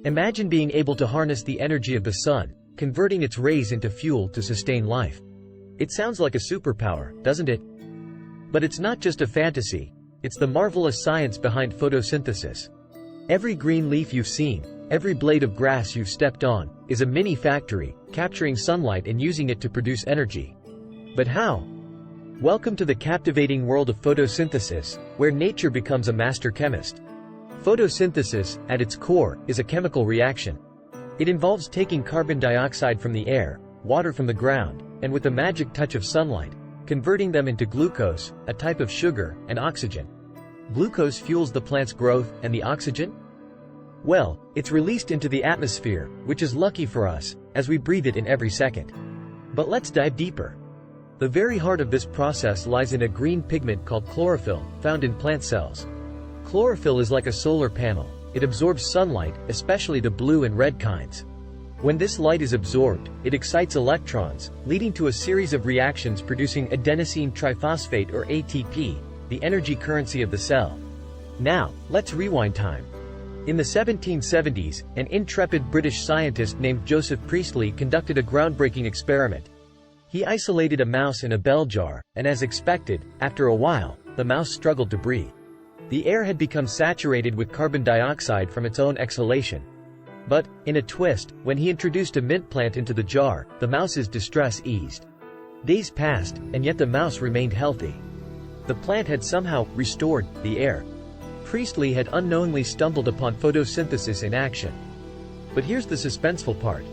Imagine being able to harness the energy of the sun, converting its rays into fuel to sustain life. It sounds like a superpower, doesn't it? But it's not just a fantasy, it's the marvelous science behind photosynthesis. Every green leaf you've seen, every blade of grass you've stepped on, is a mini factory, capturing sunlight and using it to produce energy. But how? Welcome to the captivating world of photosynthesis, where nature becomes a master chemist. Photosynthesis, at its core, is a chemical reaction. It involves taking carbon dioxide from the air, water from the ground, and with a magic touch of sunlight, converting them into glucose, a type of sugar, and oxygen. Glucose fuels the plant's growth, and the oxygen? Well, it's released into the atmosphere, which is lucky for us, as we breathe it in every second. But let's dive deeper. The very heart of this process lies in a green pigment called chlorophyll, found in plant cells. Chlorophyll is like a solar panel. It absorbs sunlight, especially the blue and red kinds. When this light is absorbed, it excites electrons, leading to a series of reactions producing adenosine triphosphate or ATP, the energy currency of the cell. Now, let's rewind time. In the 1770s, an intrepid British scientist named Joseph Priestley conducted a groundbreaking experiment. He isolated a mouse in a bell jar, and as expected, after a while, the mouse struggled to breathe. The air had become saturated with carbon dioxide from its own exhalation. But, in a twist, when he introduced a mint plant into the jar, the mouse's distress eased. Days passed, and yet the mouse remained healthy. The plant had somehow restored the air. Priestley had unknowingly stumbled upon photosynthesis in action. But here's the suspenseful part.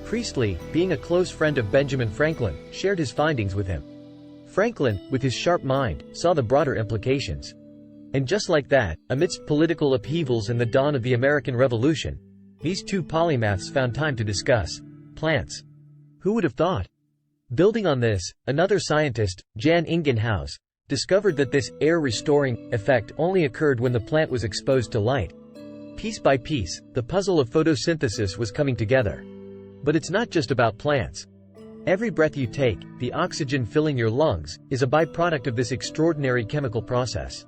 Priestley, being a close friend of Benjamin Franklin, shared his findings with him. Franklin, with his sharp mind, saw the broader implications. And just like that, amidst political upheavals and the dawn of the American Revolution, these two polymaths found time to discuss plants. Who would have thought? Building on this, another scientist, Jan Ingenhousz, discovered that this air-restoring effect only occurred when the plant was exposed to light. Piece by piece, the puzzle of photosynthesis was coming together. But it's not just about plants. Every breath you take, the oxygen filling your lungs, is a byproduct of this extraordinary chemical process.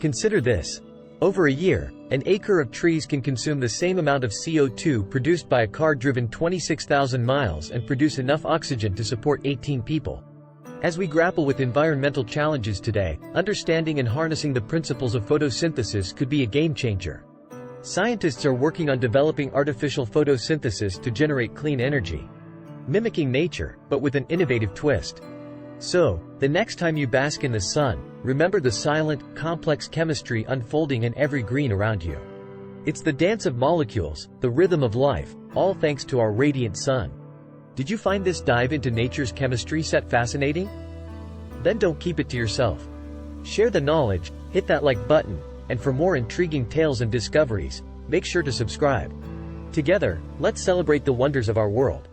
Consider this. Over a year, an acre of trees can consume the same amount of CO2 produced by a car driven 26,000 miles and produce enough oxygen to support 18 people. As we grapple with environmental challenges today, understanding and harnessing the principles of photosynthesis could be a game-changer. Scientists are working on developing artificial photosynthesis to generate clean energy, mimicking nature, but with an innovative twist. So, the next time you bask in the sun, remember the silent, complex chemistry unfolding in every green around you. It's the dance of molecules, the rhythm of life, all thanks to our radiant sun. Did you find this dive into nature's chemistry set fascinating? Then don't keep it to yourself. Share the knowledge, hit that like button, and for more intriguing tales and discoveries, make sure to subscribe. Together, let's celebrate the wonders of our world.